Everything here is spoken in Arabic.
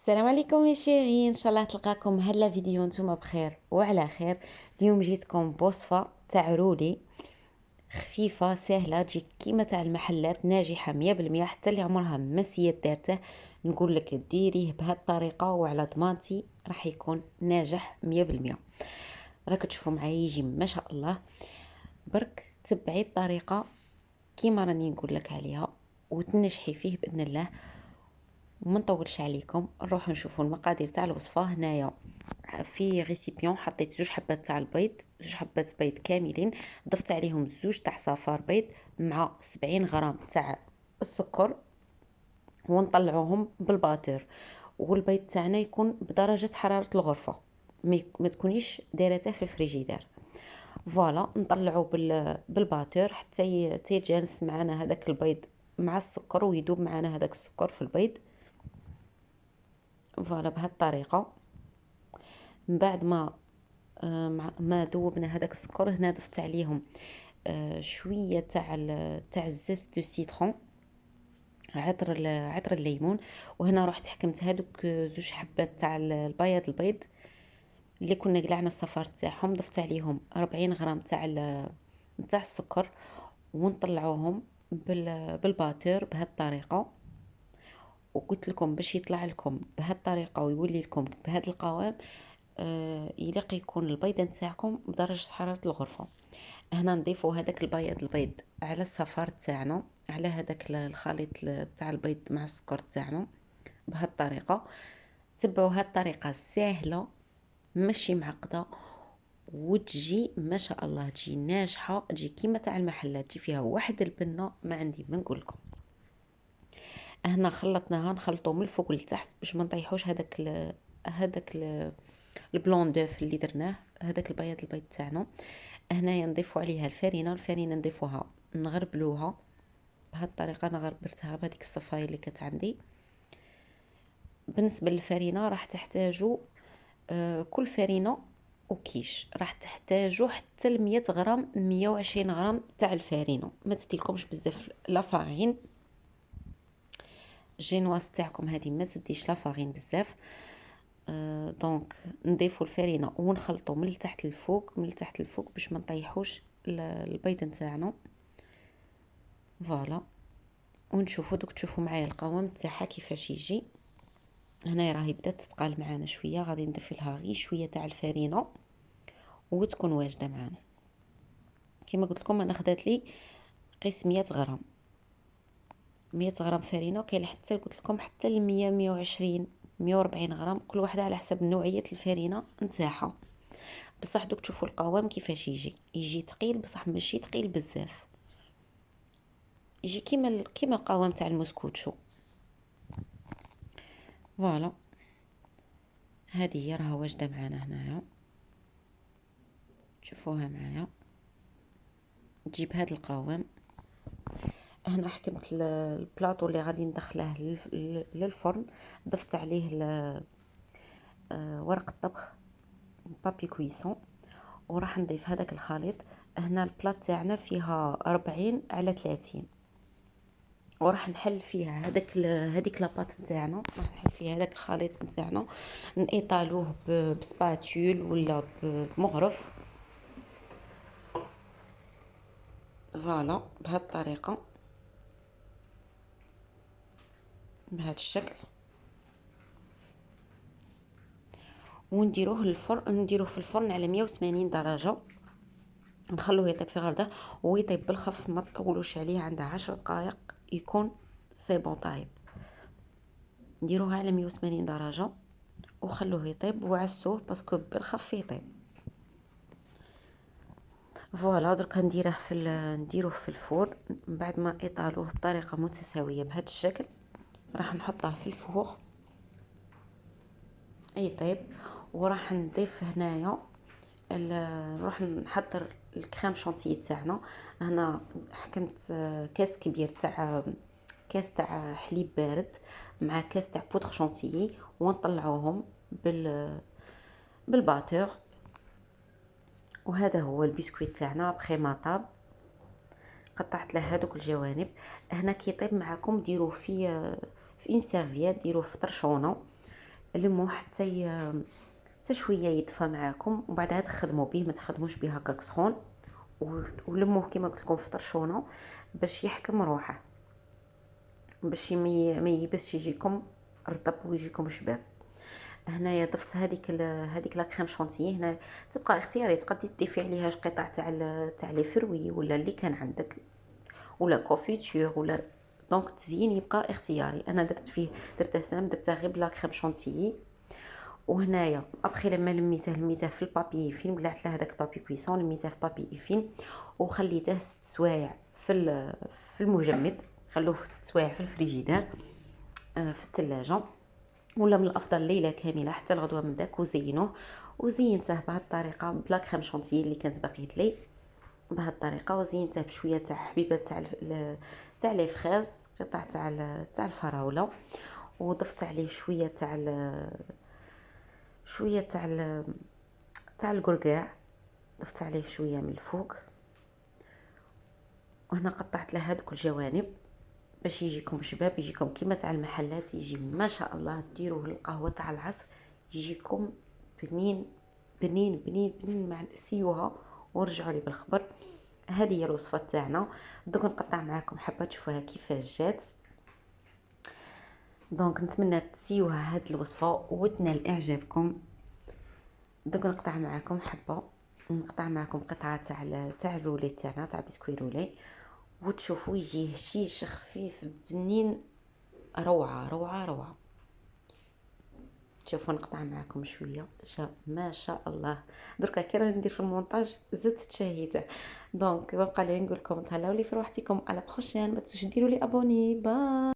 السلام عليكم يا شيرين، ان شاء الله تلقاكم هلا فيديو نتوما بخير وعلى خير. اليوم جيتكم بوصفه تاع رولي خفيفه سهله، تجي كيما تاع المحلات، ناجحه 100%، حتى اللي عمرها ما سيت دارته نقول لك ديريه بهذه الطريقه وعلى ضمانتي راح يكون ناجح 100%. راك تشوفوا معايا يجي ما شاء الله. برك تبعي الطريقه كيما راني نقول لك عليها وتنجحي فيه باذن الله. وما نطولش عليكم، نروح نشوفوا المقادير تاع الوصفه. هنايا في ريسيبيون حطيت 2 حبات تاع البيض، 2 حبات بيض كاملين، ضفت عليهم 2 تاع صفار بيض مع 70 غرام تاع السكر، ونطلعوهم بالباتور. والبيض تاعنا يكون بدرجه حراره الغرفه، ما تكونيش دايرته في الفريجيدير. فوالا نطلعو بالباتور حتى يتجانس معنا هذاك البيض مع السكر ويدوب معنا هذاك السكر في البيض. فوالا بهذه الطريقه. من بعد ما ذوبنا هذاك السكر، هنا ضفت عليهم شويه تاع الزيت دو سيترون، عطر الليمون. وهنا رحت حكمت هذوك 2 حبات تاع البيض اللي كنا قلعنا الصفار تاعهم، ضفت عليهم 40 غرام تاع السكر، ونطلعوهم بالباتور بهذه الطريقه. وقلت لكم باش يطلع لكم بهذه الطريقه ويولي لكم بهذا القوام، يليق يكون البيض نتاعكم بدرجه حراره الغرفه. هنا نضيفوا هذاك البيض على الصفار تاعنا، على هذاك الخليط تاع البيض مع السكر تاعنا بهذه الطريقه. تبعوا هذه الطريقه سهله ماشي معقده، وتجي ما شاء الله، تجي ناجحه، تجي كيما تاع المحلات، تجي فيها واحد البنه ما عندي ما نقول لكم. هنا خلطناها، نخلطو من الفوق لتحت باش ما نطيحوش هذاك البلون دوف اللي درناه، هذاك البيض تاعنا. هنايا نضيفوا عليها الفرينه نضيفوها، نغربلوها بهذه الطريقه. انا غربلتها بهذيك الصفايه اللي كانت عندي. بالنسبه للفرينه راح تحتاجوا كل فرينه وكيش راح تحتاجوا حتى 100 غرام 120 غرام تاع الفرينه، ما تديلكمش بزاف لا فارين. جينواس تاعكم هذه ما تديش لا فارين بزاف. دونك نضيفوا الفرينه ونخلطوا من التحت للفوق، من التحت للفوق باش ما نطيحوش البيض نتاعنا. فوالا. ونشوفوا دوك، تشوفوا معايا القوام تاعها كيفاش يجي. هنا راهي بدات تتقال معانا شويه، غادي نضيف لها غير شويه تاع الفرينه وتكون واجده معانا. كما قلت لكم انا خدات لي قيس 100 غرام، 100 غرام فرينه. كاين حتى قلت لكم حتى ل 100 120 140 غرام، كل واحده على حسب نوعيه الفرينه نتاعها. بصح دوك تشوفوا القوام كيفاش يجي ثقيل، بصح ماشي ثقيل بزاف، يجي كيما القوام تاع المسكوتشو. فوالا هذه هي راها واجده معنا هنايا، شوفوها معايا تجيب هذا القوام. هنا حكمت البلاطو اللي غادي ندخله للفرن، ضفت عليه ورق الطبخ بابي كويسون، وراح نضيف هذاك الخليط. هنا البلاط تاعنا فيها 40 على 30، وراح نحل فيها هذيك لاباط نتاعنا، راح نحل فيها هذاك الخليط نتاعنا، نيطالوه بسباتول ولا بمغرف. فوالا بهذه الطريقه، بهذا الشكل. ونديروه للفرن، نديروه في الفرن على 180 درجه، نخلوه يطيب في غرده ويطيب بالخف، ما تطولوش عليه، عندها 10 دقائق يكون سي بون طايب. نديروها على 180 درجه وخلوه يطيب وعسوه باسكو بالخف يطيب. فوالا درك نديروه في الفرن بعد ما اطالوه بطريقه متساويه بهذا الشكل. راح نحطه في الفوق يطيب، وراح نضيف هنايا نروح نحضر الكريم شانتيي تاعنا. هنا حكمت كاس تاع حليب بارد مع كاس تاع بودر شانتيي، ونطلعوهم بالباتور. وهذا هو البسكويت تاعنا بخي ما طاب، قطعت له هذوك الجوانب. هنا كي يطيب معكم ديروه في ان سيرفيات، ديروه في طرشونه لموه حتى شويه يدفى معاكم، وبعدها تخدموا به، ما تخدموش به هكاك سخون. ولموه كما قلت لكم في طرشونه باش يحكم روحه، باش ما يبسش يجيكم رطب ويجيكم شباب. هنايا ضفت هذيك لا كريم شونتيي. هنا تبقى اختياري، تقدري تضيفي عليها قطع تاع لي فروي ولا اللي كان عندك، ولا كوفيتور ولا. دونك التزيين يبقى اختياري. انا درته سام، درته غير بلا كريم شونتيي. وهنايا ابخي لما لميته في البابي فين، قلعت له هذاك البابي كويسون، لميته في بابي فين وخليته 6 سوايع في المجمد. خلوه 6 سوايع في الفريجيدير في الثلاجه، ولا من الافضل ليله كامله حتى الغدوه من داك. وزينوه، وزينته بهذه الطريقه بلا كريم شونتيي اللي كانت باقيت لي بهذه الطريقه. وزينته بشويه تاع حبيبه تاع لي فريز، قطع تاع الفراوله. وضفت عليه شويه تاع القرقاع، ضفت عليه شويه من الفوق. وهنا قطعت له هذوك الجوانب باش يجيكم شباب، يجيكم كيما تاع المحلات، يجي ما شاء الله. ديروه القهوه تاع العصر يجيكم بنين بنين بنين بنين. مع سيوها ورجعوا لي بالخبر. هذه هي الوصفه تاعنا. دوك نقطع معكم حبه تشوفوها كيفاش جات. دونك نتمنى تسيوها هاد الوصفه وتنال اعجابكم. دوك نقطع معكم حبه، نقطع معكم قطعه تاع الرولي تاعنا، تاع بسكوي رولي، وتشوفوا يجي هشيش خفيف بنين، روعه روعه روعه. شوفوا نقطع معكم شويه، جا ما شاء الله. دركا كي راني ندير في المونتاج زدت شهيته. دونك بقى لي نقول لكم تهلاو لي في روحتكم، على بروشين. ما تنسوش ديروا لي ابوني. باي.